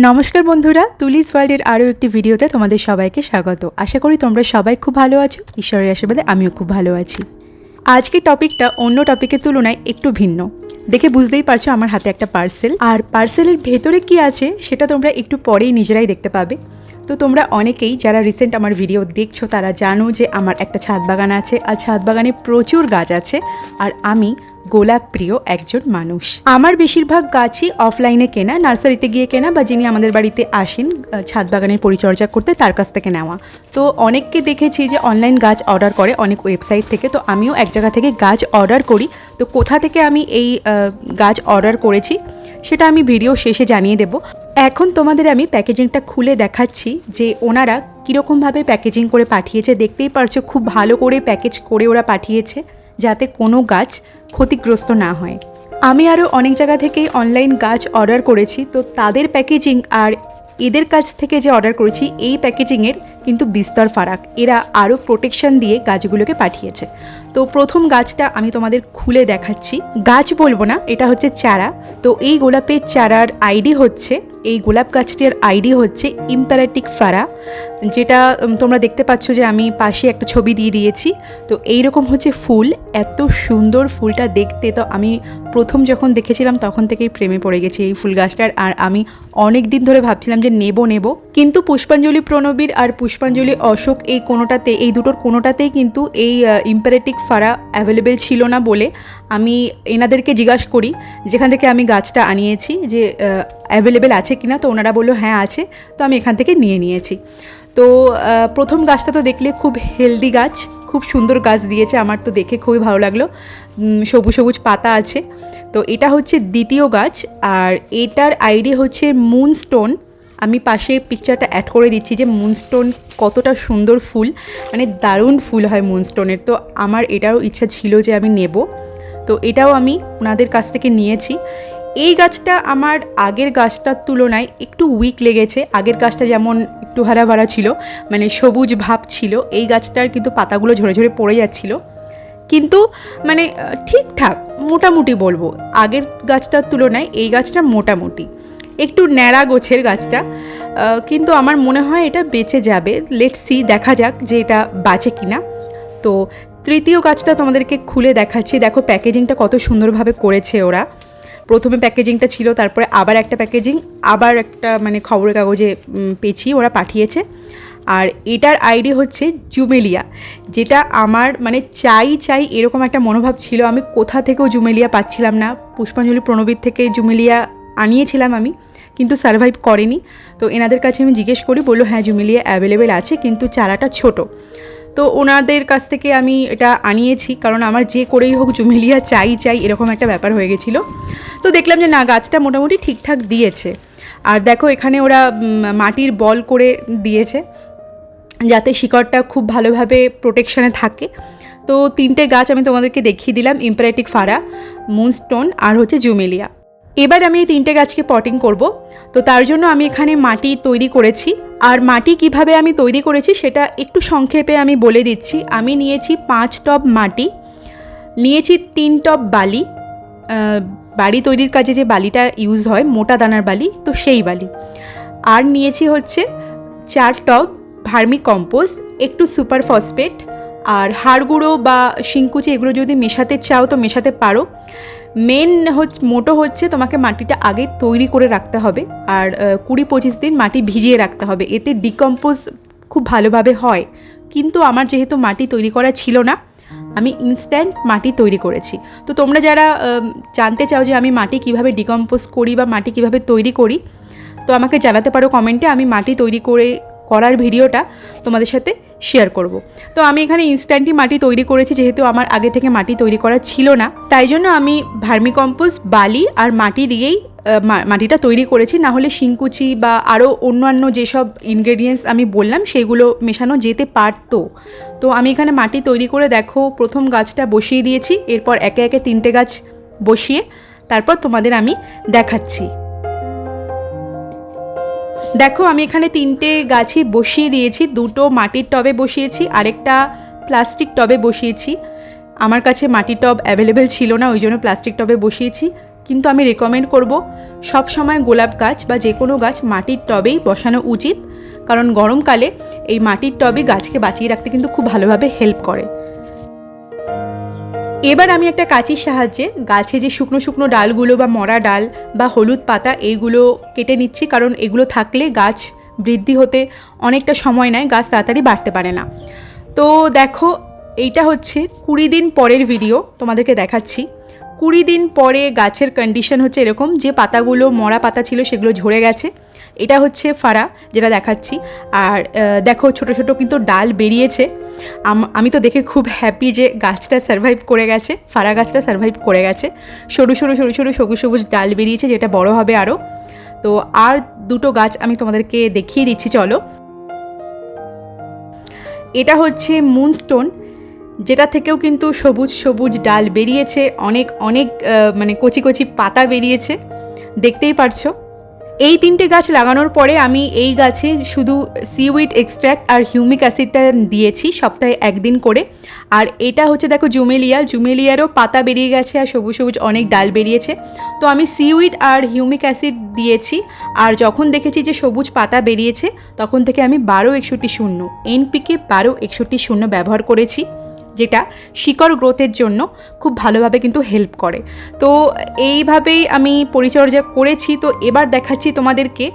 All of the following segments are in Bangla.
নমস্কার বন্ধুরা, তুলিস ওয়ার্ল্ডের আরও একটি ভিডিওতে তোমাদের সবাইকে স্বাগত। আশা করি তোমরা সবাই খুব ভালো আছো। ঈশ্বরের আশীর্বাদে আমিও খুব ভালো আছি। আজকের টপিকটা অন্য টপিকের তুলনায় একটু ভিন্ন। দেখে বুঝতেই পারছো আমার হাতে একটা পার্সেল, আর পার্সেলের ভেতরে কি আছে সেটা তোমরা একটু পরেই নিজেরাই দেখতে পাবে। তো তোমরা অনেকেই যারা রিসেন্ট আমার ভিডিও দেখছো তারা জানো যে আমার একটা ছাদ বাগান আছে, আর ছাদ বাগানে প্রচুর গাছ আছে, আর আমি গোলাপ প্রিয় একজন মানুষ। আমার বেশিরভাগ গাছই অফলাইনে কেনা, নার্সারিতে গিয়ে কেনা, বা যিনি আমাদের বাড়িতে আসেন ছাদ বাগানের পরিচর্যা করতে তার কাছ থেকে নেওয়া। তো অনেককে দেখেছি যে অনলাইন গাছ অর্ডার করে অনেক ওয়েবসাইট থেকে, তো আমিও এক জায়গা থেকে গাছ অর্ডার করি। তো কোথা থেকে আমি এই গাছ অর্ডার করেছি সেটা আমি ভিডিও শেষে জানিয়ে দেব। এখন তোমাদের আমি প্যাকেজিংটা খুলে দেখাচ্ছি যে ওনারা কীরকমভাবে প্যাকেজিং করে পাঠিয়েছে। দেখতেই পারছো খুব ভালো করে প্যাকেজ করে ওরা পাঠিয়েছে যাতে কোনো গাছ ক্ষতিগ্রস্ত না হয়। আমি আরও অনেক জায়গা থেকেই অনলাইন গাছ অর্ডার করেছি, তো তাদের প্যাকেজিং আর এদের কাছ থেকে যে অর্ডার করেছি এই প্যাকেজিংয়ের কিন্তু বিস্তর ফারাক। এরা আরও প্রোটেকশন দিয়ে গাছগুলোকে পাঠিয়েছে। তো প্রথম গাছটা আমি তোমাদের খুলে দেখাচ্ছি। গাছ বলবো না, এটা হচ্ছে চারা। তো এই গোলাপের চারার আইডি হচ্ছে, এই গোলাপ গাছটির আইডি হচ্ছে ইম্পারেটিক ফারা, যেটা তোমরা দেখতে পাচ্ছ যে আমি পাশে একটা ছবি দিয়ে দিয়েছি। তো এইরকম হচ্ছে ফুল, এত সুন্দর ফুলটা দেখতে। তো আমি প্রথম যখন দেখেছিলাম তখন থেকেই প্রেমে পড়ে গেছি এই ফুল গাছটার, আর আমি অনেক দিন ধরে ভাবছিলাম যে নেব, কিন্তু পুষ্পাঞ্জলি প্রণবীর আর পুষ্পাঞ্জলি অশোক এই দুটোর কোনোটাতেই কিন্তু এই ইম্পারেটিক ফারা অ্যাভেলেবেল ছিল না বলে আমি এনাদেরকে জিজ্ঞাসা করি যেখান থেকে আমি গাছটা আনিয়েছি যে অ্যাভেলেবেল আছে কিনা। তো ওনারা বললো হ্যাঁ আছে, তো আমি এখান থেকে নিয়েছি। তো প্রথম গাছটা তো দেখলে খুব হেলদি গাছ, খুব সুন্দর গাছ দিয়েছে, আমার তো দেখে খুবই ভালো লাগলো। সবুজ সবুজ পাতা আছে। তো এটা হচ্ছে দ্বিতীয় গাছ, আর এটার আইডি হচ্ছে মুনস্টোন। আমি পাশে পিকচারটা অ্যাড করে দিচ্ছি যে মুনস্টোন কতটা সুন্দর ফুল, মানে দারুণ ফুল হয় মুনস্টোনের। তো আমার এটারও ইচ্ছা ছিল যে আমি নেব, তো এটাও আমি ওনাদের কাছ থেকে নিয়েছি। এই গাছটা আমার আগের গাছটার তুলনায় একটু উইক লেগেছে। আগের গাছটা যেমন একটু হারা ছিল, মানে সবুজ ভাব ছিল, এই গাছটার কিন্তু পাতাগুলো ঝরে ঝরে পড়ে যাচ্ছিল। কিন্তু মানে ঠিকঠাক মোটামুটি বলবো, আগের গাছটার তুলনায় এই গাছটা মোটামুটি একটু ন্যাড়া গোছের গাছটা, কিন্তু আমার মনে হয় এটা বেঁচে যাবে। লেটস সি, দেখা যাক যে এটা বাঁচে কিনা। তো তৃতীয় গাছটা তোমাদেরকে খুলে দেখাচ্ছি। দেখো প্যাকেজিংটা কত সুন্দরভাবে করেছে ওরা। প্রথমে প্যাকেজিংটা ছিল, তারপরে আবার একটা প্যাকেজিং, আবার একটা মানে খবরের কাগজে পেঁচিয়ে ওরা পাঠিয়েছে। আর এটার আইডি হচ্ছে জুমেলিয়া, যেটা আমার মানে চাই এরকম একটা মনোভাব ছিল। আমি কোথা থেকেও জুমেলিয়া পাচ্ছিলাম না। পুষ্পাঞ্জলি প্রণবীর থেকে জুমেলিয়া আনিয়েছিলাম আমি, কিন্তু সারভাইভ করেনি। তো এনাদের কাছে আমি জিজ্ঞেস করি, বললো হ্যাঁ জুমেলিয়া অ্যাভেলেবেল আছে, কিন্তু চারাটা ছোট। তো ওনাদের কাছ থেকে আমি এটা আনিয়েছি, কারণ আমার যে করেই হোক জুমেলিয়া চাই এরকম একটা ব্যাপার হয়ে গেছিলো। তো দেখলাম যে না, গাছটা মোটামুটি ঠিকঠাক দিয়েছে। আর দেখো এখানে ওরা মাটির বল করে দিয়েছে যাতে শিকড়টা খুব ভালোভাবে প্রোটেকশনে থাকে। তো তিনটে গাছ আমি তোমাদেরকে দেখিয়ে দিলাম, ইম্পারেটিক ফারা, মুনস্টোন আর হচ্ছে জুমেলিয়া। এবার আমি এই তিনটে গাছকে পটিং করব। তো তার জন্য আমি এখানে মাটি তৈরি করেছি, আর মাটি কিভাবে আমি তৈরি করেছি সেটা একটু সংক্ষেপে আমি বলে দিচ্ছি। আমি নিয়েছি 5 টব মাটি, নিয়েছি 3 টব বালি, বাড়ি তৈরির কাজে যে বালিটা ইউজ হয় মোটা দানার বালি, তো সেই বালি। আর নিয়েছি হচ্ছে 4 টব ভার্মি কম্পোস্ট, একটু সুপার ফসফেট, আর হাড় গুঁড়ো বা শিংকুচি এগুলো যদি মেশাতে চাও তো মেশাতে পারো। মেন মোটো হচ্ছে তোমাকে মাটিটা আগে তৈরি করে রাখতে হবে, আর 20-25 দিন মাটি ভিজিয়ে রাখতে হবে, এতে ডিকম্পোজ খুব ভালোভাবে হয়। কিন্তু আমার যেহেতু মাটি তৈরি করা ছিল না, আমি ইনস্ট্যান্ট মাটি তৈরি করেছি। তো তোমরা যারা জানতে চাও যে আমি মাটি কিভাবে ডিকম্পোজ করি বা মাটি কিভাবে তৈরি করি, তো আমাকে জানাতে পারো কমেন্টে। আমি মাটি তৈরি করার ভিডিওটা তোমাদের সাথে শেয়ার করব। তো আমি এখানে ইনস্ট্যান্টই মাটি তৈরি করেছি, যেহেতু আমার আগে থেকে মাটি তৈরি করা ছিল না, তাই জন্য আমি ভার্মি কম্পোস্ট, বালি আর মাটি দিয়েই মাটিটা তৈরি করেছি। না হলে শিংকুচি বা আরও অন্যান্য যেসব ইনগ্রেডিয়েন্টস আমি বললাম সেগুলো মেশানো যেতে পারতো। তো আমি এখানে মাটি তৈরি করে দেখো প্রথম গাছটা বসিয়ে দিয়েছি, এরপর একে একে 3টে গাছ বসিয়ে তারপর তোমাদের আমি দেখাচ্ছি। দেখো আমি এখানে 3টে গাছই বসিয়ে দিয়েছি, 2টো মাটির টবে বসিয়েছি, আরেকটা প্লাস্টিক টবে বসিয়েছি। আমার কাছে মাটির টব অ্যাভেলেবেল ছিল না, ওই জন্য প্লাস্টিক টবে বসিয়েছি। কিন্তু আমি রেকমেন্ড করব সব সময় গোলাপ গাছ বা যে কোনো গাছ মাটির টবেই বসানো উচিত, কারণ গরমকালে এই মাটির টবে গাছকে বাঁচিয়ে রাখতে কিন্তু খুব ভালোভাবে হেল্প করে। এবার আমি একটা কাঁচির সাহায্যে গাছে যে শুকনো শুকনো ডালগুলো বা মরা ডাল বা হলুদ পাতা এইগুলো কেটে নিচ্ছি, কারণ এগুলো থাকলে গাছ বৃদ্ধি হতে অনেকটা সময় নেয়, গাছ তাড়াতাড়ি বাড়তে পারে না। তো দেখো, এইটা হচ্ছে 20 দিন পরের ভিডিও, তোমাদেরকে দেখাচ্ছি। 20 দিন পরে গাছের কন্ডিশন হচ্ছে এরকম, যে পাতাগুলো মরা পাতা ছিল সেগুলো ঝরে গেছে। এটা হচ্ছে ফাড়া যেটা দেখাচ্ছি। আর দেখো ছোট ছোট কিন্তু ডাল বেরিয়েছে। আমি তো দেখে খুব হ্যাপি যে গাছটা সারভাইভ করে গেছে, ফাড়া গাছটা সারভাইভ করে গেছে। সরু সরু সরু সরু সবুজ সবুজ ডাল বেরিয়েছে, যেটা বড় হবে আরও। তো আর দুটো গাছ আমি তোমাদেরকে দেখিয়ে দিচ্ছি, চলো। এটা হচ্ছে মুনস্টোন, যেটা থেকেও কিন্তু সবুজ সবুজ ডাল বেরিয়েছে, অনেক অনেক মানে কচি কচি পাতা বেরিয়েছে, দেখতেই পারছো। এই 3টে গাছ লাগানোর পরে আমি এই গাছে শুধু সিউইড এক্সট্র্যাক্ট আর হিউমিক অ্যাসিডটা দিয়েছি সপ্তাহে 1 দিন করে। আর এটা হচ্ছে দেখো জুমেলিয়ারও পাতা বেরিয়ে গেছে আর সবুজ সবুজ অনেক ডাল বেরিয়েছে। তো আমি সিউইড আর হিউমিক অ্যাসিড দিয়েছি। আর যখন দেখেছি যে সবুজ পাতা বেরিয়েছে, তখন থেকে আমি 12-61-0 NPK 12-61-0 ব্যবহার করেছি, যেটা শিকড় গ্রোথের জন্য খুব ভালোভাবে কিন্তু হেল্প করে। তো এইভাবেই আমি পরিচর্যা করেছি। তো এবার দেখাচ্ছি তোমাদেরকে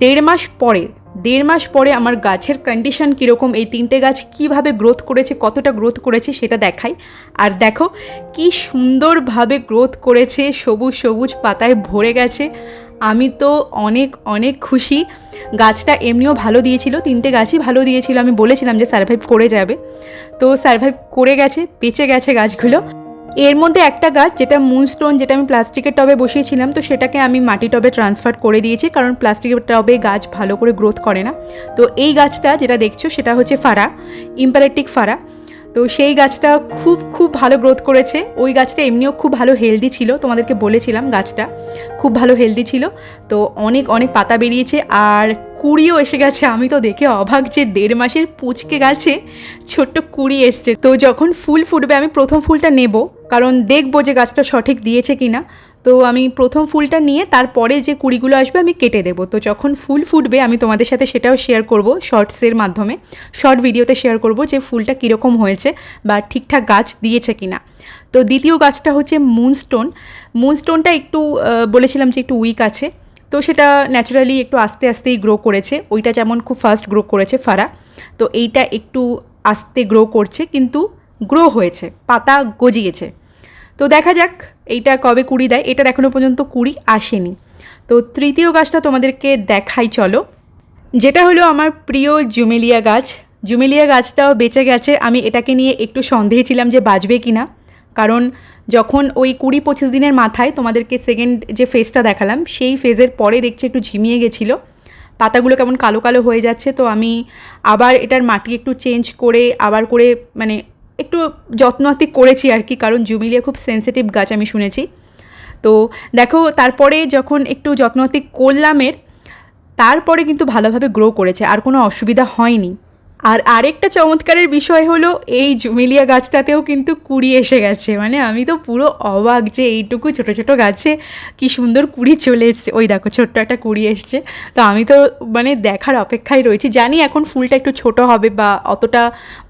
1.5 মাস পরে আমার গাছের কন্ডিশন কীরকম, এই 3টে গাছ কীভাবে গ্রোথ করেছে, কতটা গ্রোথ করেছে সেটা দেখাই। আর দেখো কি সুন্দরভাবে গ্রোথ করেছে, সবুজ সবুজ পাতায় ভরে গেছে। আমি তো অনেক অনেক খুশি। গাছটা এমনিও ভালো দিয়েছিল, 3টে গাছই ভালো দিয়েছিল। আমি বলেছিলাম যে সারভাইভ করে যাবে, তো সারভাইভ করে গেছে, বেঁচে গেছে গাছগুলো। এর মধ্যে একটা গাছ যেটা মুনস্টোন, যেটা আমি প্লাস্টিকের টবে বসিয়েছিলাম, তো সেটাকে আমি মাটি টবে ট্রান্সফার করে দিয়েছি, কারণ প্লাস্টিকের টবে গাছ ভালো করে গ্রোথ করে না। তো এই গাছটা যেটা দেখছো সেটা হচ্ছে ফাড়া, ইম্পারেটিক ফাড়া। তো সেই গাছটা খুব খুব ভালো গ্রোথ করেছে। ওই গাছটা এমনিও খুব ভালো হেলদি ছিল, তোমাদেরকে বলেছিলাম গাছটা খুব ভালো হেলদি ছিল। তো অনেক অনেক পাতা বেরিয়েছে আর কুড়িও এসে গেছে। আমি তো দেখে অবাক যে 1.5 মাসের পুচকে গাছে ছোট্ট কুড়ি এসছে। তো যখন ফুল ফুটবে আমি প্রথম ফুলটা নেব, কারণ দেখবো যে গাছটা সঠিক দিয়েছে কিনা। তো আমি প্রথম ফুলটা নিয়ে তারপরে যে কুড়িগুলো আসবে আমি কেটে দেবো। তো যখন ফুল ফুটবে আমি তোমাদের সাথে সেটাও শেয়ার করব শর্টসের মাধ্যমে, শর্ট ভিডিওতে শেয়ার করব যে ফুলটা কীরকম হয়েছে বা ঠিকঠাক গাছ দিয়েছে কিনা। তো দ্বিতীয় গাছটা হচ্ছে মুনস্টোনটা একটু বলেছিলাম যে একটু উইক আছে, তো সেটা ন্যাচারালি একটু আস্তে আস্তেই গ্রো করেছে। ওইটা যেমন খুব ফাস্ট গ্রো করেছে ফাড়া, তো এইটা একটু আস্তে গ্রো করছে, কিন্তু গ্রো হয়েছে, পাতা গজিয়েছে। তো দেখা যাক এইটা কবে কুড়ি দেয়। এটার এখনও পর্যন্ত কুড়ি আসেনি। তো তৃতীয় গাছটা তোমাদেরকে দেখাই চলো, যেটা হলো আমার প্রিয় জুমেলিয়া গাছ। জুমেলিয়া গাছটাও বেঁচে গেছে। আমি এটাকে নিয়ে একটু সন্দেহে ছিলাম যে বাঁচবে কি না, কারণ যখন ওই 20-25 দিনের মাথায় তোমাদেরকে সেকেন্ড যে ফেজটা দেখালাম, সেই ফেজের পরে দেখছি একটু ঝিমিয়ে গেছিলো, পাতাগুলো কেমন কালো কালো হয়ে যাচ্ছে। তো আমি আবার এটার মাটি একটু চেঞ্জ করে আবার করে মানে একটু যত্নআত্তি করেছি আর কি, কারণ জুমেলিয়া খুব সেন্সিটিভ গাছ আমি শুনেছি। তো দেখো তারপরে যখন একটু যত্নআত্তি করলাম তারপরে কিন্তু ভালোভাবে গ্রো করেছে, আর কোনো অসুবিধা হয়নি। আর আরেকটা চমৎকারের বিষয় হলো এই জুমেলিয়া গাছটাতেও কিন্তু কুড়ি এসে গেছে। মানে আমি তো পুরো অবাক যে এইটুকু ছোটো ছোটো গাছে কি সুন্দর কুড়ি চলে এসছে। ওই দেখো ছোট্ট একটা কুড়ি এসছে। তো আমি তো মানে দেখার অপেক্ষায় রয়েছি। জানি এখন ফুলটা একটু ছোট হবে বা অতটা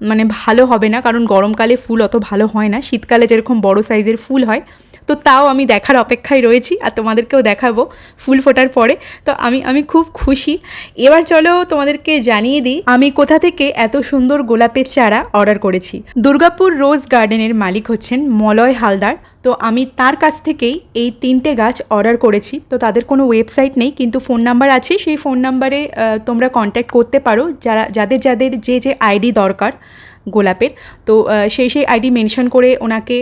মানে ভালো হবে না, কারণ গরমকালে ফুল অত ভালো হয় না, শীতকালে যেরকম বড় সাইজের ফুল হয়। তো তাও আমি দেখার অপেক্ষায় রয়েছি আর তোমাদেরকেও দেখাবো ফুল ফোটার পরে। তো আমি খুব খুশি। এবার চলো তোমাদেরকে জানিয়ে দিই আমি কোথা থেকে এত সুন্দর গোলাপের চারা অর্ডার করেছি। দুর্গাপুর রোজ গার্ডেনের মালিক হচ্ছেন মলয় হালদার। তো আমি তার কাছ থেকেই এই 3টে গাছ অর্ডার করেছি। তো তাদের কোনো ওয়েবসাইট নেই, কিন্তু ফোন নাম্বার আছে। সেই ফোন নাম্বারে তোমরা কন্ট্যাক্ট করতে পারো, যাদের যে আইডি দরকার গোলাপের। তো সেই আইডি মেনশন করে ওনাকে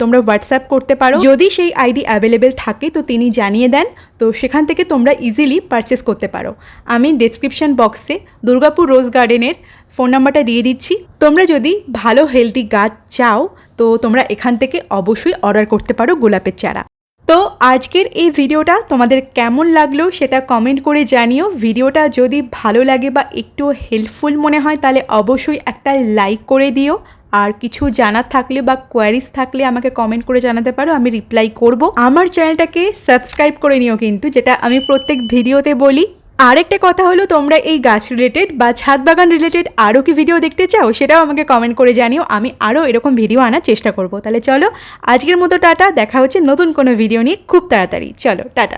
তোমরা হোয়াটসঅ্যাপ করতে পারো। যদি সেই আইডি অ্যাভেলেবেল থাকে তো তিনি জানিয়ে দেন, তো সেখান থেকে তোমরা ইজিলি পারচেস করতে পারো। আমি ডেসক্রিপশন বক্সে দুর্গাপুর রোজ গার্ডেনের ফোন নাম্বারটা দিয়ে দিচ্ছি। তোমরা যদি ভালো হেলদি গাছ চাও তো তোমরা এখান থেকে অবশ্যই অর্ডার করতে পারো গোলাপের চারা। তো আজকের এই ভিডিওটা তোমাদের কেমন লাগলো সেটা কমেন্ট করে জানিও। ভিডিওটা যদি ভালো লাগে বা একটু হেল্পফুল মনে হয় তাহলে অবশ্যই একটা লাইক করে দিও। আর কিছু জানার থাকলে বা কোয়ারিজ থাকলে আমাকে কমেন্ট করে জানাতে পারো, আমি রিপ্লাই করব। আমার চ্যানেলটাকে সাবস্ক্রাইব করে নিও কিন্তু, যেটা আমি প্রত্যেক ভিডিওতে বলি। আরেকটা কথা হলো, তোমরা এই গাছ রিলেটেড বা ছাদ বাগান রিলেটেড আরও কি ভিডিও দেখতে চাও সেটাও আমাকে কমেন্ট করে জানিও, আমি আরও এরকম ভিডিও আনার চেষ্টা করব। তাহলে চলো আজকের মতো টাটা, দেখা হচ্ছে নতুন কোনো ভিডিও নিয়ে খুব তাড়াতাড়ি। চলো টাটা।